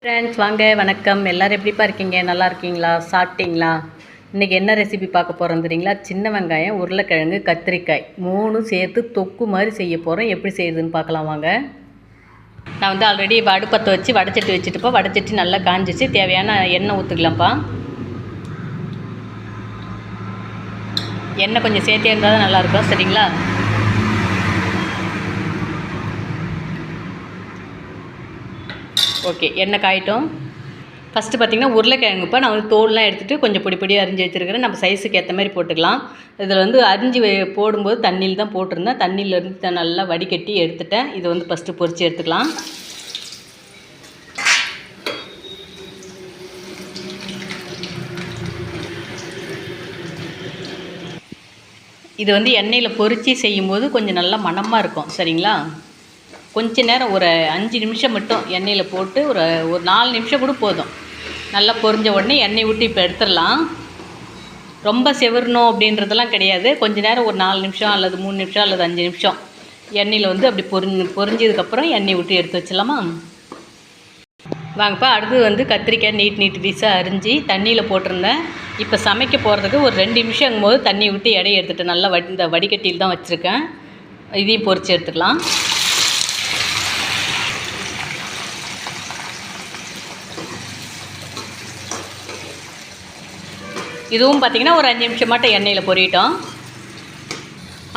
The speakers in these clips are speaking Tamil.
ஃப்ரெண்ட்ஸ் வாங்க வணக்கம். எல்லோரும் எப்படிப்பா இருக்கீங்க? நல்லா இருக்கீங்களா? சாப்பிட்டீங்களா? இன்றைக்கி என்ன ரெசிபி பார்க்க போகிறோம் தெரியுங்களா? சின்ன வெங்காயம், உருளைக்கிழங்கு, கத்திரிக்காய் 3 சேர்த்து தொக்கு மாதிரி செய்ய போகிறோம். எப்படி செய்யுதுன்னு பார்க்கலாம் வாங்க. நான் வந்து ஆல்ரெடி அடுப்பத்தை வச்சு வடைச்சட்டி வச்சுட்டுப்பா. வடைச்சட்டி நல்லா காஞ்சிச்சு. தேவையான எண்ணெய் ஊற்றுக்கலாம்ப்பா. எண்ணெய் கொஞ்சம் சேர்த்தே இருந்தால் தான் நல்லாயிருக்கும். சரிங்களா? ஓகே, எண்ணெய் காயிட்டும். ஃபஸ்ட்டு பார்த்திங்கன்னா உருளைக்கிழங்குப்பா நான் வந்து தோல்லாம் எடுத்துகிட்டு கொஞ்சம் பொடி பொடியாக அரிஞ்சு வச்சுருக்கிறேன். நம்ம சைஸுக்கு ஏற்ற மாதிரி போட்டுக்கலாம். இதில் வந்து அரிஞ்சு போடும்போது தண்ணியில் தான் போட்டிருந்தேன். தண்ணியிலேருந்து நல்லா வடிகட்டி எடுத்துட்டேன். இதை வந்து ஃபஸ்ட்டு பொரித்து எடுத்துக்கலாம். இது வந்து எண்ணெயில் பொரித்து செய்யும்போது கொஞ்சம் நல்லா மணமாக இருக்கும். சரிங்களா? கொஞ்ச நேரம் ஒரு 5 நிமிஷம் மட்டும் எண்ணெயில் போட்டு ஒரு 4 நிமிஷம் கூட போதும். நல்லா பொரிஞ்ச உடனே எண்ணெய் விட்டு இப்போ எடுத்துடலாம். ரொம்ப செவரணும் அப்படின்றதெல்லாம் கிடையாது. கொஞ்ச நேரம் ஒரு 4 நிமிஷம் அல்லது 3 நிமிஷம் அல்லது 5 நிமிஷம் எண்ணெயில் வந்து அப்படி பொரிஞ்சதுக்கப்புறம் எண்ணெய் விட்டு எடுத்து வச்சிடலாமா? வாங்கப்பா. அடுத்து வந்து கத்திரிக்காய் நீட் பீஸாக அரிஞ்சு தண்ணியில் போட்டிருந்தேன். இப்போ சமைக்க போகிறதுக்கு ஒரு 2 நிமிஷங்கும் போது தண்ணி விட்டு எடையை எடுத்துகிட்டு நல்லா இந்த வடிகட்டியில் தான் வச்சுருக்கேன். இதையும் பொரித்து எடுத்துக்கலாம். இதுவும் பார்த்திங்கன்னா ஒரு 5 நிமிஷம் மட்டும் எண்ணெயில் பொரியட்டும்.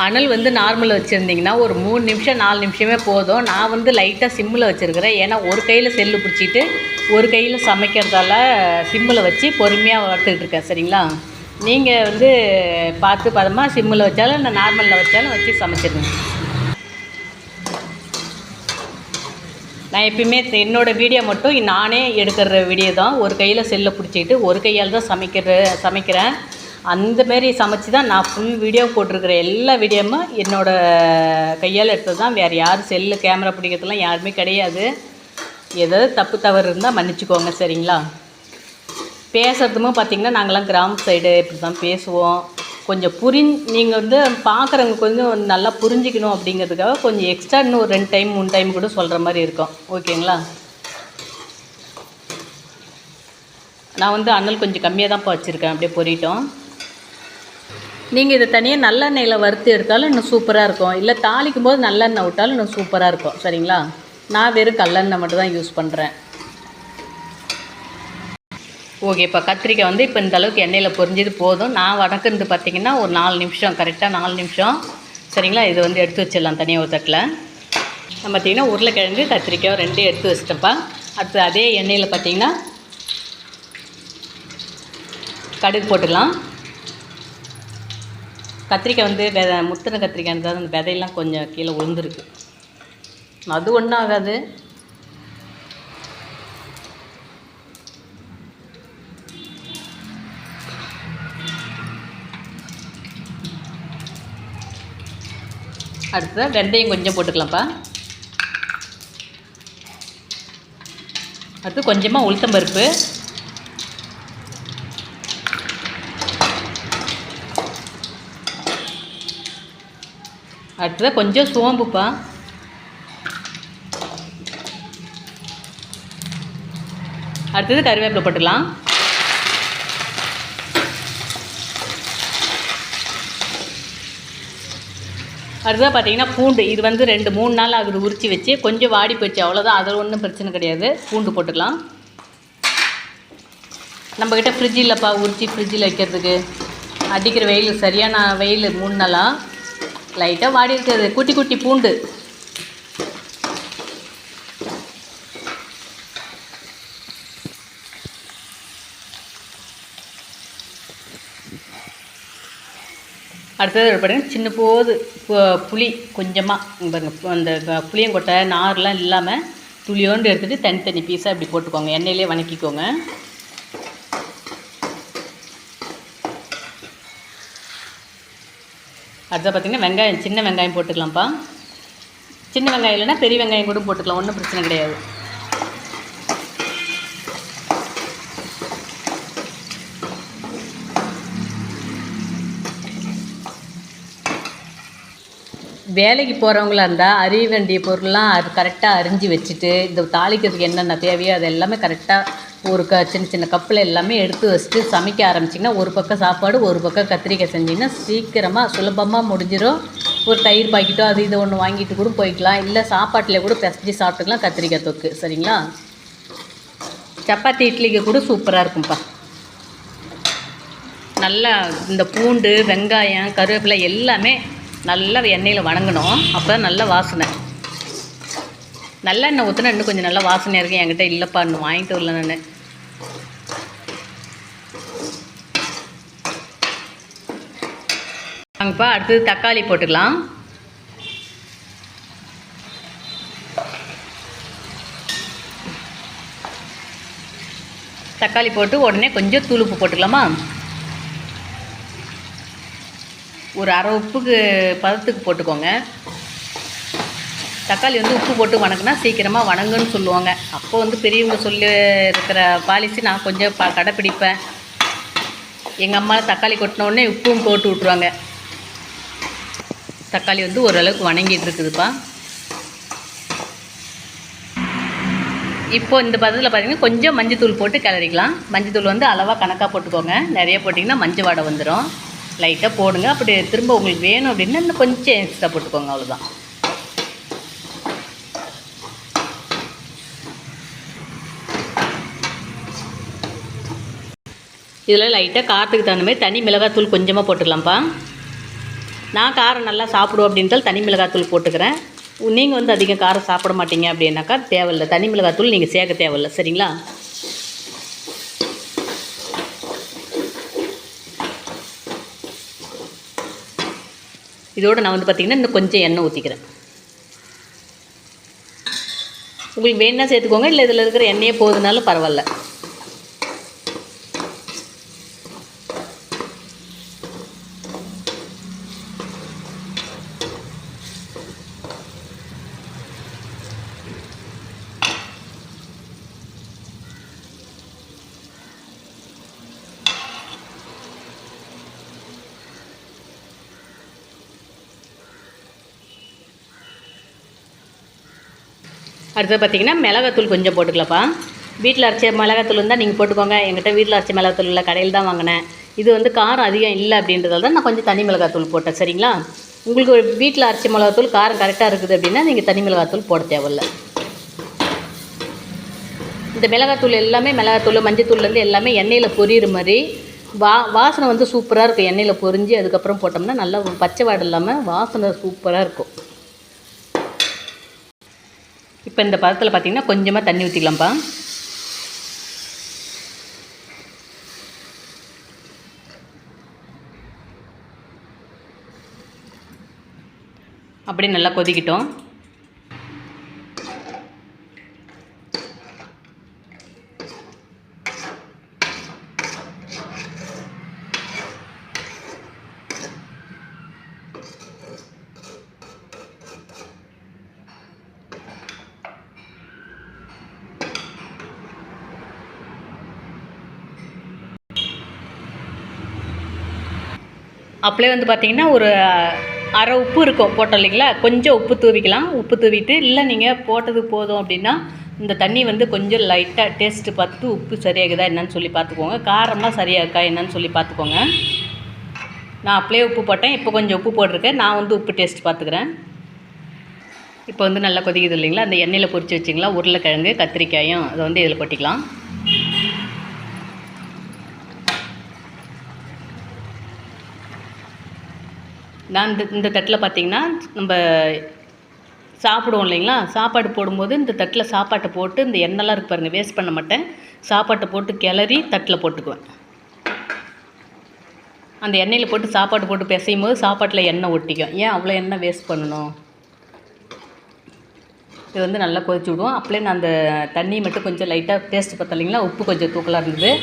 அனல் வந்து நார்மலில் வச்சுருந்திங்கன்னா ஒரு 3 நிமிஷம் 4 நிமிஷமே போதும். நான் வந்து லைட்டாக சிம்மில் வச்சுருக்கிறேன். ஏன்னா ஒரு கையில் செல்லு பிடிச்சிட்டு ஒரு கையில் சமைக்கிறதால சிம்மில் வச்சு பொறுமையாக வறுத்துக்கிட்டு இருக்கேன். சரிங்களா? நீங்கள் வந்து பார்த்து பதமாக சிம்மில் வச்சாலும் இல்லை நார்மலில் வச்சாலும் வச்சு சமைச்சிருங்க. நான் எப்பயுமே என்னோடய வீடியோ மட்டும் நானே எடுக்கிற வீடியோ தான். ஒரு கையில் செல்லை பிடிச்சிக்கிட்டு ஒரு கையால் தான் சமைக்கிறேன். அந்தமாரி சமைச்சு தான் நான் ஃபுல் வீடியோ போட்டிருக்கிற எல்லா வீடியோவும் என்னோடய கையால் எடுத்தது தான். வேறு யாரும் செல்லு கேமரா பிடிக்கிறதுலாம் யாருமே கிடையாது. ஏதாவது தப்பு தவறு இருந்தால் மன்னிச்சிக்கோங்க. சரிங்களா? பேசுகிறதுமும் பார்த்திங்கன்னா நாங்களாம் கிராம சைடு இப்படி தான் பேசுவோம். கொஞ்சம் நீங்கள் வந்து பார்க்குறவங்க கொஞ்சம் நல்லா புரிஞ்சிக்கணும் அப்படிங்கிறதுக்காக கொஞ்சம் எக்ஸ்ட்ரா இன்னும் ஒரு 2 டைம் 3 டைம் கூட சொல்கிற மாதிரி இருக்கும். ஓகேங்களா? நான் வந்து அனல் கொஞ்சம் கம்மியாக தான் வச்சுருக்கேன். அப்படியே பொரிட்டோம். நீங்கள் இதை தனியாக நல்லெண்ணெயில் வறுத்து எடுத்தாலும் இன்னும் சூப்பராக இருக்கும். இல்லை தாளிக்கும் போது நல்லெண்ணெய் விட்டாலும் இன்னும் சூப்பராக இருக்கும். சரிங்களா? நான் வெறும் கல்லெண்ணெய் மட்டும் தான் யூஸ் பண்ணுறேன். ஓகே, இப்போ கத்திரிக்காய் வந்து இப்போ இந்த அளவுக்கு எண்ணெயில் பொரிஞ்சது போதும். நான் வதக்குறது பார்த்திங்கன்னா ஒரு 4 நிமிஷம், கரெக்டாக 4 நிமிஷம். சரிங்களா? இது வந்து எடுத்து வச்சிடலாம் தனியாக ஒரு தட்டில். நம்ம பார்த்திங்கன்னா உருளைக்கிழங்கு கத்திரிக்காய் 2 எடுத்து வச்சிட்டப்பா. அடுத்து அதே எண்ணெயில் பார்த்திங்கன்னா கடுகு போட்டுக்கலாம். கத்திரிக்காய் வந்து முத்தின கத்திரிக்காய் இருந்தால் அந்த விதையெல்லாம் கொஞ்சம் கீழே விழுந்துருக்கு. அது ஒன்றும் ஆகாது. அடுத்தது வெந்தயம் கொஞ்சம் போட்டுக்கலாம்ப்பா. அடுத்து கொஞ்சமாக உளுத்தம்பருப்பு, அடுத்தது கொஞ்சம் சோம்புப்பா, அடுத்தது கருவேப்பிலை போட்டுக்கலாம். அடுத்ததாக பார்த்திங்கன்னா பூண்டு. இது வந்து 2-3 நாள் ஆகுது உரித்து வச்சு. கொஞ்சம் வாடி போச்சு, அவ்வளோதான். அதில் ஒன்றும் பிரச்சனை கிடையாது. பூண்டு போட்டுக்கலாம். நம்மக்கிட்ட ஃப்ரிட்ஜ் இல்லைப்பா உரித்து ஃப்ரிட்ஜில் வைக்கிறதுக்கு. அடிக்கிற வெயில் சரியான வெயில் 3 நாளாக லைட்டாக வாடி இருக்கிறது. குட்டி குட்டி பூண்டு. அடுத்தது பார்த்தீங்கன்னா சின்ன போது புளி கொஞ்சமாக பாருங்கள். அந்த புளியங்கொட்டை நார்லாம் இல்லாமல் துளியோண்டு எடுத்துகிட்டு தனித்தனி பீஸாக இப்படி போட்டுக்கோங்க. எண்ணெயிலே வதக்கிக்கோங்க. அடுத்தது பார்த்திங்கன்னா வெங்காயம், சின்ன வெங்காயம் போட்டுக்கலாம்ப்பா. சின்ன வெங்காயம் இல்லைன்னா பெரிய வெங்காயம் கூட போட்டுக்கலாம். ஒன்றும் பிரச்சனை கிடையாது. வேலைக்கு போகிறவங்களா இருந்தால் அறிய வேண்டிய பொருள்லாம் அது கரெக்டாக அரிஞ்சு வச்சுட்டு, இந்த தாளிக்கிறதுக்கு என்னென்ன தேவையோ அது எல்லாமே கரெக்டாக ஒரு சின்ன சின்ன கப்பில் எல்லாமே எடுத்து வச்சுட்டு சமைக்க ஆரம்பிச்சிங்கன்னா, ஒரு பக்கம் சாப்பாடு, ஒரு பக்கம் கத்திரிக்காய் செஞ்சிங்கன்னா சீக்கிரமாக சுலபமாக முடிஞ்சிடும். ஒரு தயிர் பாக்கெட்டோ அது இது ஒன்று வாங்கிட்டு கூட போய்க்கலாம். இல்லை சாப்பாட்டில் கூட பிசைஞ்சு சாப்பிட்டுக்கலாம் கத்திரிக்காய் தொக்கு. சரிங்களா? சப்பாத்தி இட்லிக்கு கூட சூப்பராக இருக்கும்ப்பா. நல்லா இந்த பூண்டு, வெங்காயம், கருவேப்பிலை எல்லாமே நல்லா எண்ணெயில் வணங்கணும். அப்போ தான் நல்ல வாசனை. நல்லெண்ணெய் ஊற்றினா இன்னும் கொஞ்சம் நல்லா வாசனையாக இருக்கும். என்கிட்ட இல்லைப்பா, இன்னும் வாங்கிட்டு வரல நான். வாங்கப்பா, அடுத்தது தக்காளி போட்டுக்கலாம். தக்காளி போட்டு உடனே கொஞ்சம் தூள் உப்பு போட்டுக்கலாமா? ஒரு அரை உப்புக்கு பதத்துக்கு போட்டுக்கோங்க. தக்காளி வந்து உப்பு போட்டு வணக்குனா சீக்கிரமாக வணங்குன்னு சொல்லுவாங்க. அப்போ வந்து பெரியவங்க சொல்லி இருக்கிற பாலிசி நான் கொஞ்சம் கடைப்பிடிப்பேன். எங்கள் அம்மா தக்காளி கொட்டின உடனே உப்பும் போட்டு விட்ருவாங்க. தக்காளி வந்து ஓரளவுக்கு வணங்கிட்டு இருக்குதுப்பா. இப்போ இந்த பதத்தில் பார்த்திங்கன்னா கொஞ்சம் மஞ்சத்தூள் போட்டு கிளறிக்கலாம். மஞ்சத்தூள் வந்து அளவாக கணக்காக போட்டுக்கோங்க. நிறைய போட்டிங்கன்னா மஞ்சள் வாடை வந்துடும். லைட்டாக போடுங்க. அப்படி திரும்ப உங்களுக்கு வேணும் அப்படின்னா இன்னும் கொஞ்சம் எக்ஸ்ட்ரா போட்டுக்கோங்க. அவ்வளோதான். இதில் லைட்டாக காரத்துக்கு தகுந்த மாதிரி தனி மிளகாத்தூள் கொஞ்சமாக போட்டுக்கலாம்ப்பா. நான் காரம் நல்லா சாப்பிடுவோம் அப்படின்றால் தனி மிளகாத்தூள் போட்டுக்கிறேன். நீங்கள் வந்து அதிகம் காரம் சாப்பிட மாட்டீங்க அப்படின்னாக்கா தேவையில்லை, தனி மிளகாத்தூள் நீங்கள் சேர்க்க தேவையில்லை. சரிங்களா? இதோடு நான் வந்து பார்த்திங்கன்னா இன்னும் கொஞ்சம் எண்ணெய் ஊற்றிக்கிறேன். உங்களுக்கு வேணுன்னா சேர்த்துக்கோங்க, இல்லை இதில் இருக்கிற எண்ணெயே போகுதுனாலும் பரவாயில்ல. அடுத்தது பார்த்திங்கன்னா மிளகாத்தூள் கொஞ்சம் போட்டுக்கலாம்ப்பா. வீட்டில் அரைச்ச மிளகாத்தூள் இருந்தால் நீங்கள் போட்டுக்கோங்க. என்கிட்ட வீட்டில் அரைச்ச மிளகாத்தூள் இல்லை, கடையில் தான் வாங்கினேன். இது வந்து காரம் அதிகம் இல்லை அப்படின்றதால தான் நான் கொஞ்சம் தனி மிளகாத்தூள் போட்டேன். சரிங்களா? உங்களுக்கு ஒரு வீட்டில் அரைச்ச மிளகாத்தூள் காரம் கரெக்டாக இருக்குது அப்படின்னா நீங்கள் தனி மிளகாத்தூள் போட தேவையில்லை. இந்த மிளகாத்தூள் எல்லாமே மிளகாத்தூள் மஞ்சத்தூள்லேருந்து எல்லாமே எண்ணெயில் பொரியிற மாதிரி வாசனை வந்து சூப்பராக இருக்கும். எண்ணெயில் பொரிஞ்சு அதுக்கப்புறம் போட்டோம்னா நல்லா பச்சை வாடை இல்லாமல் வாசனை சூப்பராக இருக்கும். இப்போ இந்த பதத்தில் பார்த்திங்கன்னா கொஞ்சமாக தண்ணி ஊற்றிக்கலாம்ப்பா. அப்படியே நல்லா கொதிக்கிட்டோம். அப்படியே வந்து பார்த்திங்கன்னா ஒரு அரை உப்பு இருக்கும் போட்டோம் இல்லைங்களா, கொஞ்சம் உப்பு தூவிக்கலாம். உப்பு தூவிட்டு இல்லை நீங்கள் போட்டது போதும் அப்படின்னா இந்த தண்ணி வந்து கொஞ்சம் லைட்டாக டேஸ்ட்டு பார்த்துட்டு உப்பு சரியாகுதா என்னன்னு சொல்லி பார்த்துக்கோங்க. காரமாக சரியாக இருக்கா என்னன்னு சொல்லி பார்த்துக்கோங்க. நான் அப்படியே உப்பு போட்டேன், இப்போ கொஞ்சம் உப்பு போட்டிருக்கேன். நான் வந்து உப்பு டேஸ்ட் பார்த்துக்கிறேன். இப்போ வந்து நல்லா கொதிக்குது இல்லைங்களா, அந்த எண்ணெயில் பொரிச்சு வச்சிங்களா உருளைக்கிழங்கு கத்திரிக்காயும் அதை வந்து இதில் கொட்டிக்கலாம். நான் இந்த தட்டில் பார்த்திங்கன்னா நம்ம சாப்பிடுவோம் இல்லைங்களா, சாப்பாடு போடும்போது இந்த தட்டில் சாப்பாட்டை போட்டு இந்த எண்ணெய்லாம் இருக்கு பாருங்கள், வேஸ்ட் பண்ண மாட்டேன். சாப்பாட்டை போட்டு கிளறி தட்டில் போட்டுக்குவேன். அந்த எண்ணெயில் போட்டு சாப்பாடு போட்டு பிசையும் போது சாப்பாட்டில் எண்ணெய் ஒட்டிக்கும். ஏன் அவ்வளோ எண்ணெய் வேஸ்ட் பண்ணணும்? இது வந்து நல்லா கொதிச்சு விடுவோம். அப்படியே நான் அந்த தண்ணி மட்டும் கொஞ்சம் லைட்டாக டேஸ்ட் பார்த்தோம் இல்லைங்களா, உப்பு கொஞ்சம் தூக்கலாக இருந்தது.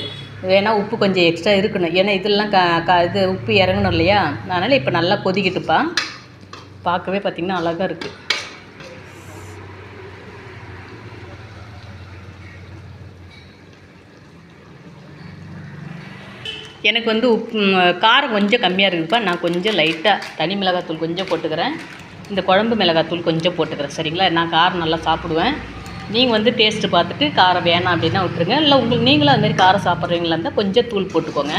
வேணால் உப்பு கொஞ்சம் எக்ஸ்ட்ரா இருக்கணும், ஏன்னா இதெல்லாம் இது உப்பு இறங்கணும் இல்லையா. அதனால் இப்போ நல்லா கொதிக்கிட்டுப்பா. பார்க்கவே பார்த்திங்கன்னா அழகாக இருக்குது. எனக்கு வந்து காரம் கொஞ்சம் கம்மியாக இருக்குதுப்பா. நான் கொஞ்சம் லைட்டாக தனி மிளகாத்தூள் கொஞ்சம் போட்டுக்கிறேன். இந்த குழம்பு மிளகாத்தூள் கொஞ்சம் போட்டுக்கிறேன். சரிங்களா? நான் காரம் நல்லா சாப்பிடுவேன். நீங்கள் வந்து டேஸ்ட்டு பார்த்துட்டு காரம் வேணாம் அப்படின்னா விட்டுருங்க. இல்லை நீங்களும் அதுமாரி காரம் சாப்பிட்றீங்களா இருந்தால் கொஞ்சம் தூள் போட்டுக்கோங்க.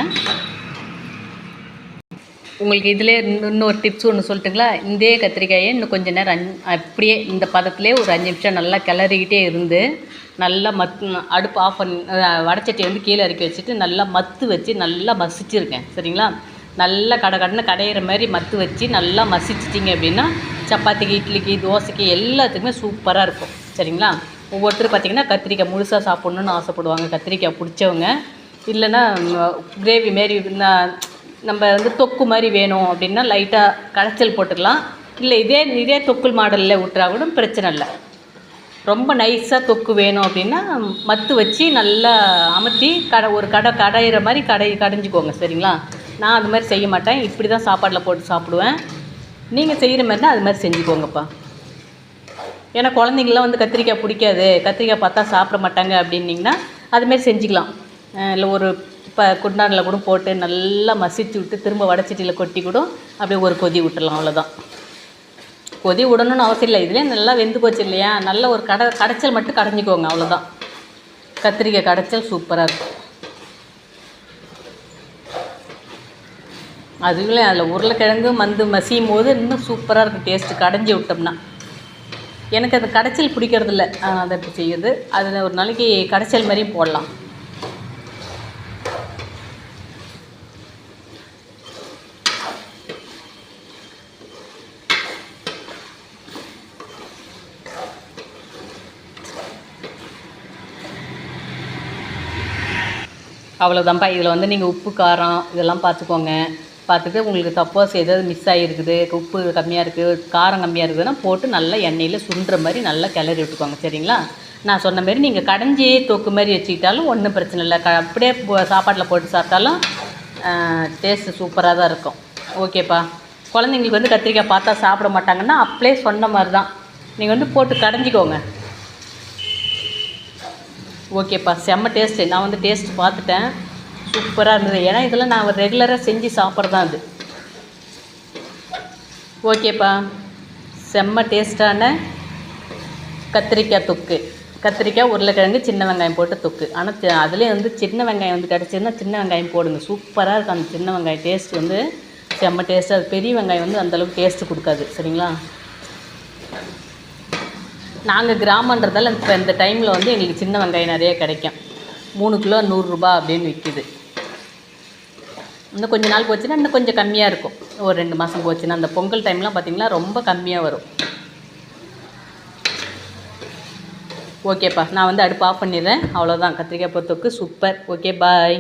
உங்களுக்கு இதிலே இன்னொரு டிப்ஸ் ஒன்று சொல்லட்டுங்களா? இதே கத்திரிக்காயை இன்னும் கொஞ்சம் நேரம் அப்படியே இந்த பதத்திலே ஒரு 5 நிமிஷம் நல்லா கிளறிக்கிட்டே இருந்து நல்லா அடுப்பு ஆஃப் பண்ணி வடச்சட்டியை வந்து கீழே இறக்கி வச்சுட்டு நல்லா மத்து வச்சு நல்லா மசிச்சிருக்கேன். சரிங்களா? நல்லா கடன்னு கடையிற மாதிரி மத்து வச்சு நல்லா மசிச்சிட்டிங்க அப்படின்னா சப்பாத்திக்கு, இட்லிக்கு, தோசைக்கு எல்லாத்துக்குமே சூப்பராக இருக்கும். சரிங்களா? ஒவ்வொருத்தரும் பார்த்திங்கன்னா கத்திரிக்காய் முழுசாக சாப்பிட்ணுன்னு ஆசைப்படுவாங்க. கத்திரிக்காய் பிடிச்சவங்க. இல்லைன்னா கிரேவி மாரி நம்ம வந்து தொக்கு மாதிரி வேணும் அப்படின்னா லைட்டாக கடைச்சல் போட்டுக்கலாம். இல்லை இதே தொக்குள் மாடலில் விட்டுறா கூட பிரச்சனை இல்லை. ரொம்ப நைஸாக தொக்கு வேணும் அப்படின்னா மத்து வச்சு நல்லா அமர்த்தி ஒரு கடையிற மாதிரி கடைஞ்சிக்கோங்க. சரிங்களா? நான் அது மாதிரி செய்ய மாட்டேன். இப்படி தான் சாப்பாட்டில் போட்டு சாப்பிடுவேன். நீங்கள் செய்கிற மாதிரினா அது மாதிரி செஞ்சுக்கோங்கப்பா. ஏன்னா குழந்தைங்களாம் வந்து கத்திரிக்காய் பிடிக்காது, கத்திரிக்காய் பார்த்தா சாப்பிட மாட்டாங்க அப்படின்னிங்கன்னா அதுமாரி செஞ்சுக்கலாம். இல்லை ஒரு குண்டானில் கூட போட்டு நல்லா மசிச்சு விட்டு திரும்ப வடச்சட்டியில் கொட்டி கூட அப்படியே ஒரு கொதி விட்டுடலாம். அவ்வளோதான். கொதி விடணும்னு அவசியம் இல்லை. இதுலேயே நல்லா வெந்து போச்சு இல்லையா? நல்ல ஒரு கடைச்சல் மட்டும் கடைஞ்சிக்கோங்க. அவ்வளோதான். கத்திரிக்காய் கடைச்சல் சூப்பராக இருக்கும். அதுக்குள்ளே அதில் உருளைக்கிழங்கு மசியும் போது இன்னும் சூப்பராக இருக்கும் டேஸ்ட்டு. கடைஞ்சி விட்டோம்னா எனக்கு அது கடைச்சல் பிடிக்கிறதில்ல. அதை எப்படி செய்யுது, அதில் ஒரு நாளைக்கு கடைச்சல் மாதிரியும் போடலாம். அவ்வளோதான்ப்பா. இதில் வந்து நீங்கள் உப்பு காரம் இதெல்லாம் பார்த்துக்கோங்க. பார்த்துட்டு உங்களுக்கு சப்போஸ் ஏதாவது மிஸ் ஆகிருக்குது, உப்பு கம்மியாக இருக்குது, காரம் கம்மியாக இருக்குதுன்னா போட்டு நல்லா எண்ணெயில் சுண்டுற மாதிரி நல்லா கிளறி விட்டுக்கோங்க. சரிங்களா? நான் சொன்ன மாரி நீங்கள் கடைஞ்சி தொக்கு மாதிரி வச்சுக்கிட்டாலும் ஒன்றும் பிரச்சனை இல்லை. அப்படியே சாப்பாட்டில் போட்டு சாப்பிட்டாலும் டேஸ்ட்டு சூப்பராக தான் இருக்கும். ஓகேப்பா. குழந்தைங்களுக்கு வந்து கத்திரிக்காய் பார்த்தா சாப்பிட மாட்டாங்கன்னா அப்படியே சொன்ன மாதிரி தான் நீங்கள் வந்து போட்டு கடைஞ்சிக்கோங்க. ஓகேப்பா. செம்ம டேஸ்ட்டு. நான் வந்து டேஸ்ட்டு பார்த்துட்டேன். சூப்பராக இருந்தது. ஏன்னா இதெல்லாம் நான் ரெகுலராக செஞ்சு சாப்பிட்றதான் அது. ஓகேப்பா. செம்ம டேஸ்ட்டான கத்திரிக்காய் தொக்கு. கத்திரிக்காய், உருளைக்கிழங்கு, சின்ன வெங்காயம் போட்டு தொக்கு. ஆனால் அதுலேயே வந்து சின்ன வெங்காயம் வந்து கிடச்சிதுன்னா சின்ன வெங்காயம் போடுங்க. சூப்பராக இருக்கும். அந்த சின்ன வெங்காயம் டேஸ்ட் வந்து செம்ம டேஸ்ட்டாக. அது பெரிய வெங்காயம் வந்து அந்தளவுக்கு டேஸ்ட்டு கொடுக்காது. சரிங்களா? நாங்கள் கிராமன்றதால் இப்போ இந்த டைமில் வந்து எங்களுக்கு சின்ன வெங்காயம் நிறைய கிடைக்கும். 3 கிலோ 100 ரூபா அப்படின்னு விற்கிது. இன்னும் கொஞ்சம் நாள் போச்சுன்னா இன்னும் கொஞ்சம் கம்மியாக இருக்கும். ஒரு 2 மாதம் போச்சுன்னா அந்த பொங்கல் டைம்லாம் பார்த்திங்கன்னா ரொம்ப கம்மியாக வரும். ஓகேப்பா. நான் வந்து அடுப்பு ஆஃப் பண்ணிடுறேன். அவ்வளோதான். கத்திரிக்காய் தொக்கு சூப்பர். ஓகே, பாய்.